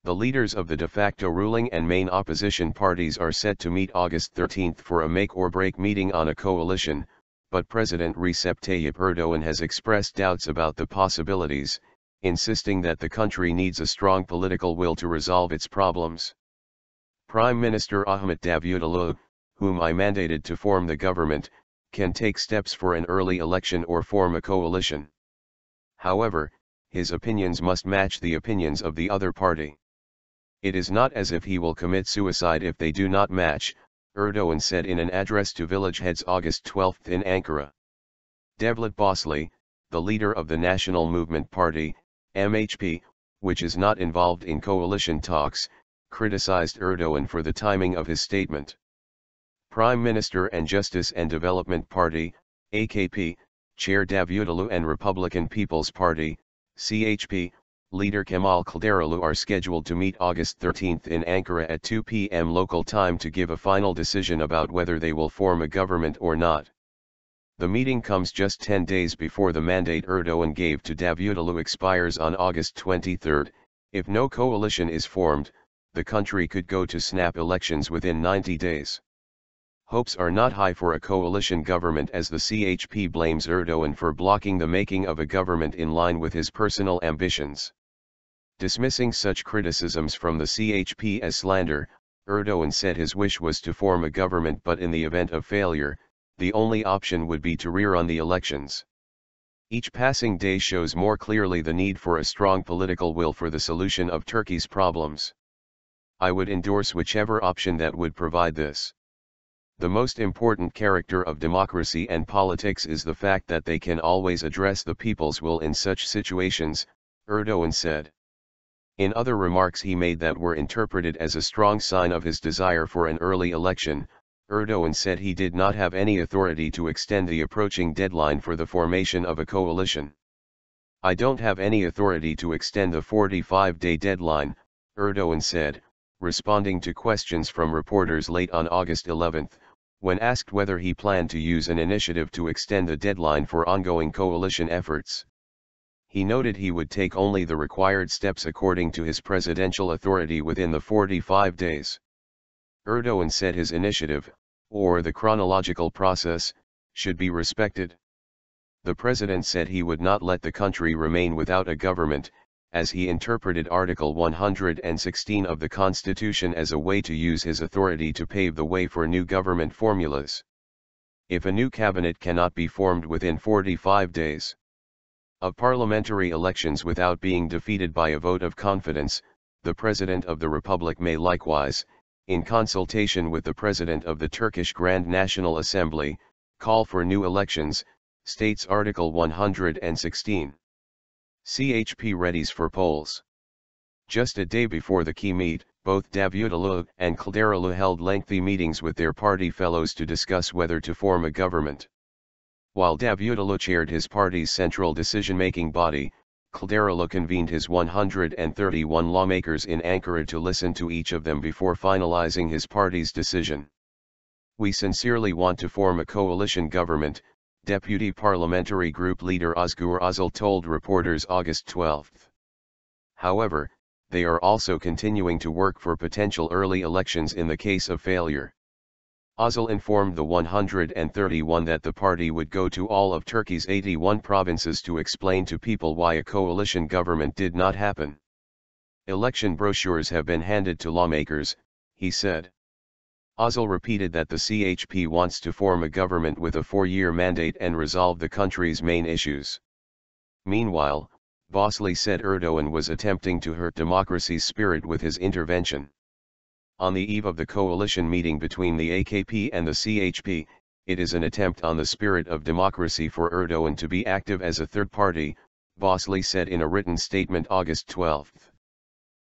The leaders of the de facto ruling and main opposition parties are set to meet August 13 for a make-or-break meeting on a coalition, but President Recep Tayyip Erdoğan has expressed doubts about the possibilities, insisting that the country needs a strong political will to resolve its problems. Prime Minister Ahmet Davutoğlu, whom I mandated to form the government, can take steps for an early election or form a coalition. However, his opinions must match the opinions of the other party. It is not as if he will commit suicide if they do not match, Erdoğan said in an address to village heads August 12 in Ankara. Devlet Bahçeli, the leader of the National Movement Party, MHP, which is not involved in coalition talks, criticized Erdoğan for the timing of his statement. Prime Minister and Justice and Development Party, AKP, Chair Davutoğlu and Republican People's Party, CHP, leader Kemal Kılıçdaroğlu are scheduled to meet August 13 in Ankara at 2 p.m. local time to give a final decision about whether they will form a government or not. The meeting comes just 10 days before the mandate Erdoğan gave to Davutoğlu expires on August 23. If no coalition is formed, the country could go to snap elections within 90 days. Hopes are not high for a coalition government as the CHP blames Erdoğan for blocking the making of a government in line with his personal ambitions. Dismissing such criticisms from the CHP as slander, Erdoğan said his wish was to form a government, but in the event of failure, the only option would be to rerun the elections. Each passing day shows more clearly the need for a strong political will for the solution of Turkey's problems. I would endorse whichever option that would provide this. The most important character of democracy and politics is the fact that they can always address the people's will in such situations, Erdoğan said. In other remarks he made that were interpreted as a strong sign of his desire for an early election, Erdoğan said he did not have any authority to extend the approaching deadline for the formation of a coalition. I don't have any authority to extend the 45-day deadline, Erdoğan said, responding to questions from reporters late on August 11, when asked whether he planned to use an initiative to extend the deadline for ongoing coalition efforts. He noted he would take only the required steps according to his presidential authority within the 45 days. Erdoğan said his initiative, or the chronological process, should be respected. The president said he would not let the country remain without a government, as he interpreted Article 116 of the Constitution as a way to use his authority to pave the way for new government formulas. If a new cabinet cannot be formed within 45 days of parliamentary elections without being defeated by a vote of confidence, the President of the Republic may likewise, in consultation with the President of the Turkish Grand National Assembly, call for new elections, states Article 116. CHP readies for polls. Just a day before the key meet, both Davutoğlu and Kılıçdaroğlu held lengthy meetings with their party fellows to discuss whether to form a government. While Davutoğlu chaired his party's central decision-making body, Kılıçdaroğlu convened his 131 lawmakers in Ankara to listen to each of them before finalizing his party's decision. We sincerely want to form a coalition government, Deputy Parliamentary Group leader Özgür Özel told reporters August 12. However, they are also continuing to work for potential early elections in the case of failure. Özel informed the 131 that the party would go to all of Turkey's 81 provinces to explain to people why a coalition government did not happen. Election brochures have been handed to lawmakers, he said. Özel repeated that the CHP wants to form a government with a 4-year mandate and resolve the country's main issues. Meanwhile, Bahçeli said Erdoğan was attempting to hurt democracy's spirit with his intervention. On the eve of the coalition meeting between the AKP and the CHP, it is an attempt on the spirit of democracy for Erdoğan to be active as a third party, Bahçeli said in a written statement August 12.